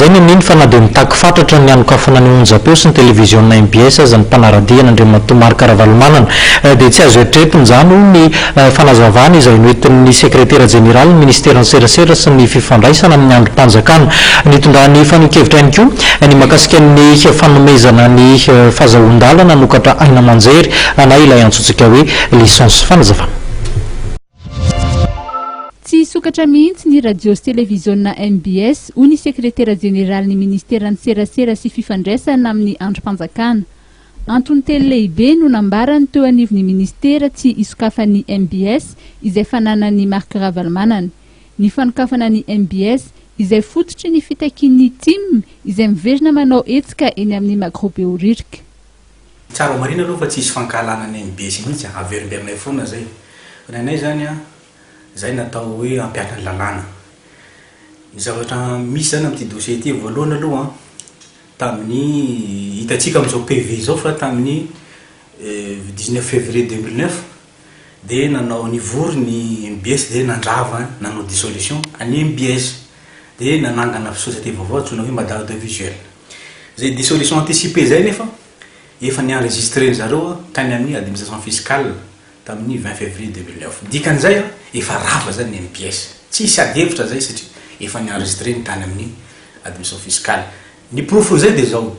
zay ny fa na dia mitaky fatratra ny anokafana ny onjapeo sy ny televizionna MBS azany mpanaradiana Andriamatomary Karavalomanana dia tsy azo eritreretiny izany ny fanazavana izay noentin'ny sekretera jeneraly ny ministera ny serasera sy ny fifandraisana amin'ny androm-panjakana nitondrany fanokevitra ihany koa ny makasika ny fanomezana ny fahazahon-dalana nokatra aina manjery na ilay antsotsika hoe licence fanazavana. Tsy sokatra mihitsy ny radio sy televizionna MBS ho ny sekretera jeneraly ny ministera ny serasera sy fifandraisana amin'ny androm-panjakana. Antony telo lehibe no nambarany teo anivon'ny ministera tsy isokafan'ny MBS izay fananany Marc Ravalomanana. Ny fanokafana ny MBS izay fototry ny fitakian'ny TIM izay miverina manao etsika eny amin'ny macrobeoririka. Tsara marina aloha fa tsy isy fankahalana ny MBS mihitsy averimberina foana zay. Nanay zany zay natao hoe ampiatra ny lalàna. Ny zavatra misy zany amin'ity dossier ity voalohany aloha tamin'ny hitatsika amin'izao PV zao fa tamin'ny 19 février 2009 dia nanao nivory ny MBS dia nandrava nanao dissolution any MBS dia nanangana société vaovao antsoina hoe Madame de Visuel. Zay dissolution anticipée zay nefa efa nienregistré zareo tany amin'ny administration fiscale tamin'ny 20 février 2009. Dikan'izay efa rava zany ny MBS. Tsy isy adevitra zay satria efa nienregistré ny tany amin'ny administration fiscale. Ny proof zay dia zao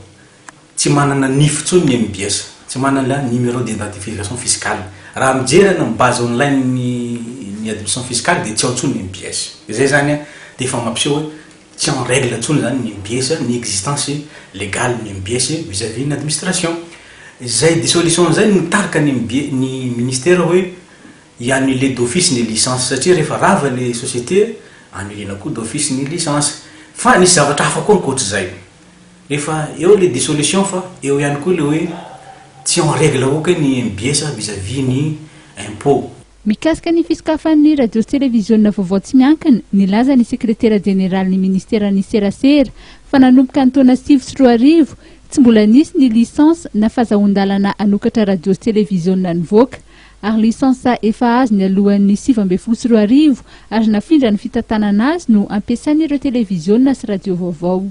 tsy manana nify tsony ny MBS, tsy manana numéro d'identification fiscale. Raha mijerana ny base online ny administration fiscale dia tsy ao tsony ny MBS. Zay zany dia efa mampiseho hoe tsy en règle tsony zany ny MBS, ny existence légale ny MBS vis-à-vis ny administration. Zay dissolution zay nitarika ny ministère hoe i-annuler d'office ny licence satria rehefa rava les sociétés annulena koa d'office ny licence. Fa nisy zavatra hafa koa ankoatra zay. Rehefa eo le dissolution fa eo ihany koa le hoe tsy en règle oka ny MBS vis-à-vis ny impôt. Mikasika ny fisokafan'ny radio sy televizionna vaovao tsy miankina, nilaza ny sekretera jeneraly ny ministera ny serasera fa nanomboka ny taona 2010 tsy mbola nisy ny licence na fahazahon-dalana anokatra radio sy televizionna nivoaka ary licence efa azo ny alohan'ny 2010 ary nafindra ny fitantanana azy no ampiasain'ireo televizionna sy radio vaovao.